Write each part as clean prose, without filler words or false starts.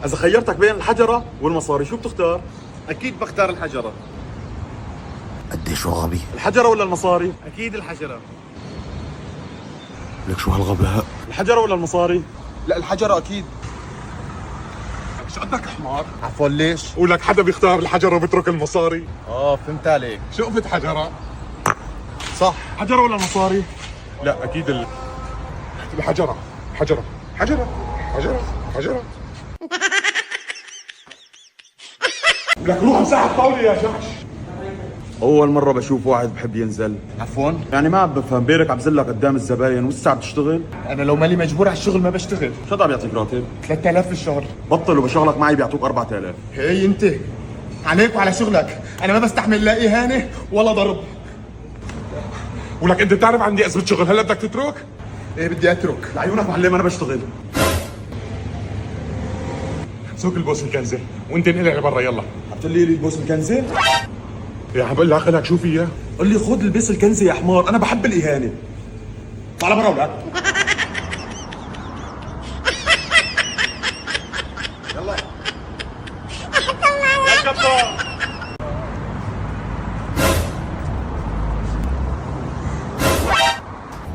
اذا خيرتك بين الحجره والمصاري شو بتختار؟ اكيد بختار الحجره. قديش هو غبي. الحجره ولا المصاري؟ اكيد الحجره. لك شو هالغباء. الحجره ولا المصاري؟ لا الحجره اكيد. شو عندك حمار؟ عفوا ليش؟ ولك حدا بيختار الحجره وبيترك المصاري. فهمت عليك. شقفة حجره. صح. حجره ولا المصاري؟ لا اكيد الحجره. حجره حجره حجره حجره. لك روح مساحة طاولة يا جحش. أول مرة بشوف واحد بحب ينزل. عفوا يعني ما عم بفهم، بيرك عم بزلك قدام الزباين ولسه عم تشتغل؟ انا لو مالي مجبور على الشغل ما بشتغل. شو عم بيعطيك راتب؟ 3000 في الشهر. بطل وبشغلك معي بيعطوك 4000. هي انت عليك وعلى شغلك، انا ما بستحمل لا اهانه ولا ضرب. ولك أنت بتعرف عندي أزمة شغل، هلا بدك تترك؟ ايه بدي اترك. لعيونك معلم أنا بشتغل. سوق البوس الكنزة وأنت انقلع لبرا يلا. عم تقول لي البوس الكنزة؟ يا عم بقول لك شو فيها؟ قل لي خذ البس الكنزة يا حمار، أنا بحب الإهانة. طلع برا ولك. يلا يا كبار.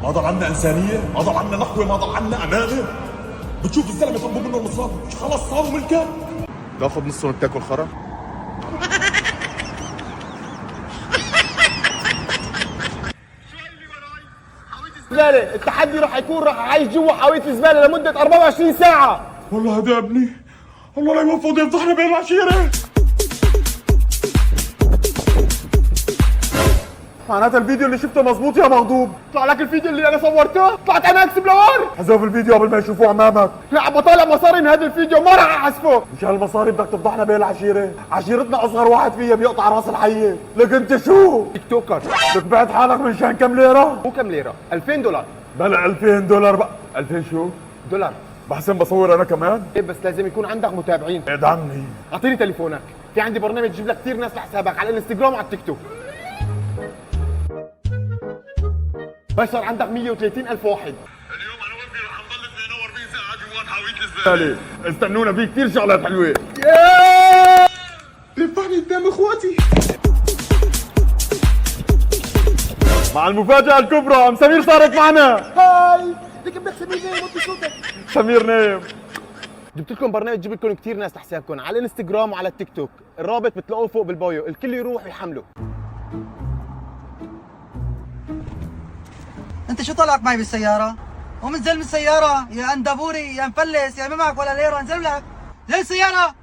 ما ضل عنا إنسانية، ما ضل عنا نخوة، ما ضل عنا أمانة. بتشوف الزلمة يطلبوا منه المصراف خلص صاروا ملكه. تاخذ نص وتاكل خرا. زبالة، التحدي راح يكون عايش جوا حاوية الزبالة لمدة 24 ساعة. والله هذا ابني، الله لا يوفقه يفضحنا بين العشيرة. معناتها الفيديو اللي شفته مزبوط يا مغضوب. طلع لك الفيديو اللي انا صورته؟ طلعت انا اكسبلور. حذف الفيديو قبل ما يشوفوه امامك. لا عم بطالع مصاري من هذا الفيديو ما راح احذفه. مشان المصاري بدك تفضحنا بين العشيرة. عشيرتنا اصغر واحد فيها بيقطع راس الحية. لك انت شو؟ تيك توكر. لك بعت حالك من شان كم ليرة؟ مو كم ليرة، 2000 دولار. بلا 2000 دولار بقى. 2000 شو؟ دولار. بحسن بصور انا كمان؟ إيه بس لازم يكون عندك متابعين. ادعمني. اعطيني تليفونك، في عندي برنامج يجيب لك كثير ناس لحسابك على الانستغرام وعلى التيك توك. بشر عندك 130 ألف واحد. اليوم انا وفي رح نضل 42 ساعة جوات حاوية الزبالة. استنونا في كثير شغلات حلوة. لفحني قدام اخواتي. مع المفاجأة الكبرى ام سمير صارت معنا. هاي ليك بدك سمير نايم وطي صوتك. سمير نايم. جبت لكم برنامج يجيب لكم كثير ناس لحسابكم على الانستغرام وعلى التيك توك، الرابط بتلاقوه فوق بالبايو، الكل يروح ويحمله. انت شو طلعك معي بالسيارة؟ قوم انزل من السيارة يا اندبوري يا مفلس يا ما معك ولا ليرة، انزل لك زي السيارة.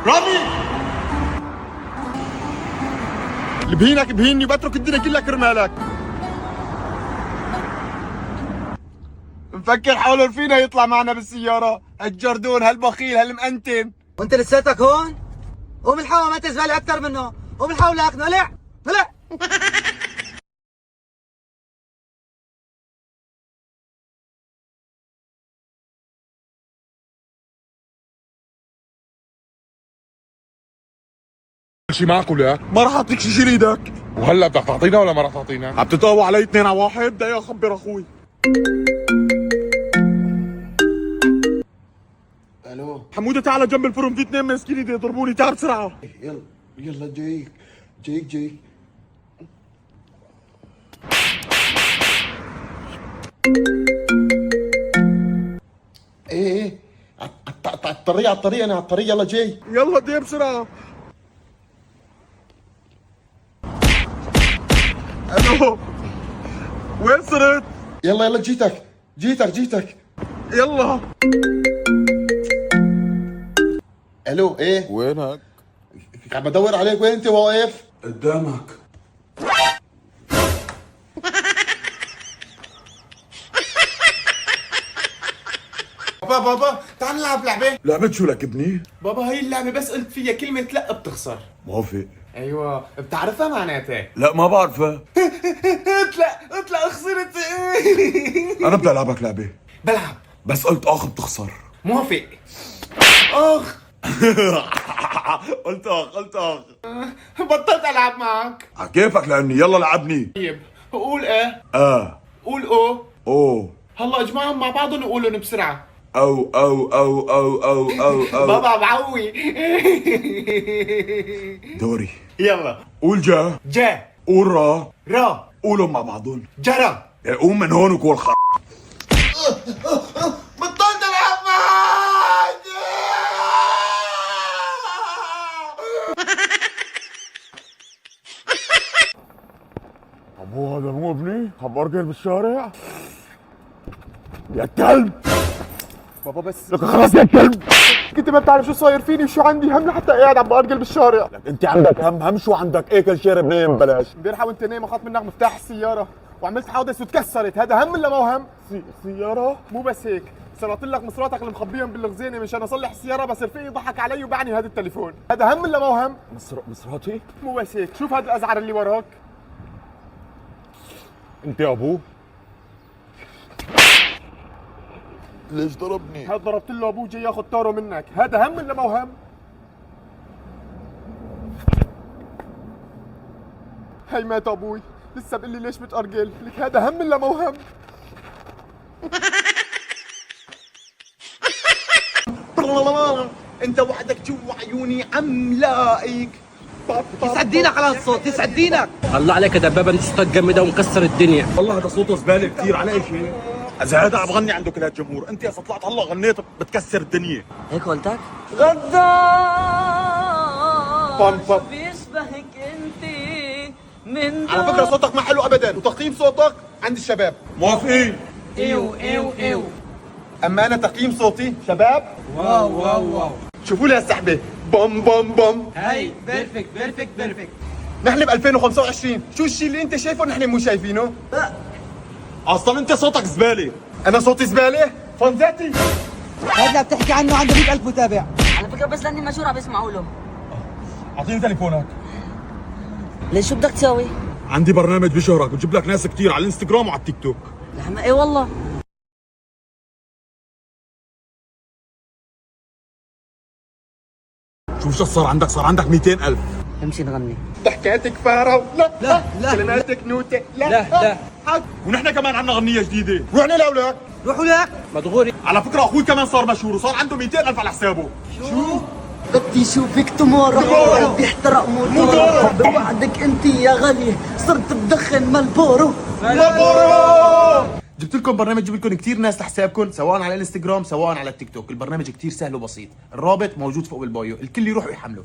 رامي اللي بهينك بهيني وبترك الدنيا كلها كرمالك. مفكر حاولوا فينا يطلع معنا بالسيارة، هالجردون هالبخيل هالمأنتم. وانت لساتك هون؟ قوم الحوا ما تزبالي اكثر منه، قوم الحوا لك نلع نلع. شي معك ولا؟ ما راح اعطيك شي شيل ايدك. وهلا بدك تعطينا ولا ما راح تعطينا؟ عم تتقوى علي 2 على 1، بدي اخبر اخوي. الو حموده تعال جنب الفرن، في 2 ماسكين ايدي يضربوني، تعال بسرعه. يلا يلا جايك جايك. ايه على الطريق انا على الطريق يلا جاي. يلا دي بسرعه. الو وين صرت؟ يلا جيتك. يلا. الو ايه وينك؟ عم بدور عليك، وين انت واقف؟ قدامك. بابا تعال نلعب لعبة. لعبة شو لك ابني؟ بابا هي اللعبة بس قلت فيها كلمة لا بتخسر. موافق. ايوه بتعرفها معناتها؟ لا ما بعرفها. اطلع خسرت. انا بدي العبك لعبة. بلعب. بس قلت اخ بتخسر. موافق. اخ قلت اخ. بطلت العب معك. عكيفك لاني يلا لعبني. طيب قول ايه؟ قول او هلا اجمعهم مع بعضهم وقولهم بسرعة. او بابا بعوي. دوري. يلا قول جا. جا قول را. را قولهم مع بعضهم. جرى. قوم من هون وقول بطلت الحماد. ابو هذا مو ابني؟ همبرجر بالشارع؟ يا كلب. بابا بس لك خلاص يا كلب. انت ما بتعرف شو صاير فيني وشو عندي هم لحتى قاعد عم بارجل بالشارع. انت عندك هم شو عندك؟ اكل شارب نايم بلاش. امبارحه وانت نايم اخذت منك مفتاح السياره وعملت حادث وتكسرت، هذا هم ولا ما هو هم؟ سيارة؟ مو بس هيك، صرت لك مصراتك اللي مخبيهم بالخزينه مشان اصلح السياره، بس رفيقي ضحك علي وبعني هذا التليفون، هذا هم ولا ما هو هم؟ مصراتي؟ مو بس هيك، شوف هذا الازعر اللي وراك. انت يا ابوه؟ ليش ضربني؟ هذا ضربت له ابوه جاي ياخذ طاره منك، هذا هم ولا ما هو هم؟ هي مات ابوي، لسه بقول لي ليش بتأرجل؟ لك هذا هم ولا ما هو هم؟ انت وحدك جوا عيوني عملاقك. يسعد دينك على هالصوت، يسعد دينك. الله عليك يا دبابه، انت صوتك جامد ومكسر الدنيا. والله هذا صوته زباله كثير على اي شيء. اذا هذا عم بغني عنده كل هالجمهور، انت اذا طلعت هلا غنيت بتكسر الدنيا. هيك قلتك؟ بام بام. بيشبهك انت من على فكرة صوتك ما حلو ابدا، وتقييم صوتك عند الشباب. موافقين؟ ايو. اما انا تقييم صوتي شباب واو. شوفوا لي هالسحبة بوم بوم بوم. هاي بيرفكت. نحن ب 2025، شو الشيء اللي انت شايفه نحن مو شايفينه؟ اصلا انت صوتك زباله. انا صوتي زبالة؟ فانزاتي. هذا اللي بتحكي عنه عنده 100,000 متابع. على فكره بس لاني مشهور عم بيسمعوا له. اعطيني تليفونك. ليش شو بدك تسوي؟ عندي برنامج بشهرك، بجيب لك ناس كثير على الانستغرام وعلى التيك توك. يا عم اي والله. شوف شو صار عندك؟ صار عندك 200,000. امشي نغني. ضحكاتك فارة لا كلماتك نوتة لا ونحن كمان عنا غنية جديدة. روحنا لأولاد. روحوا لك. مدغوري. على فكرة اخوي كمان صار مشهور وصار عنده 200,000 على حسابه. بدي شوفك تمر بيحترق موتور بوعدك انت يا غالي صرت بدخن مالبورو. جبت لكم برنامج جيب لكم كثير ناس لحسابكم، سواء على الانستغرام سواء على التيك توك. البرنامج كثير سهل وبسيط، الرابط موجود فوق بالبايو، الكل يروح ويحمله.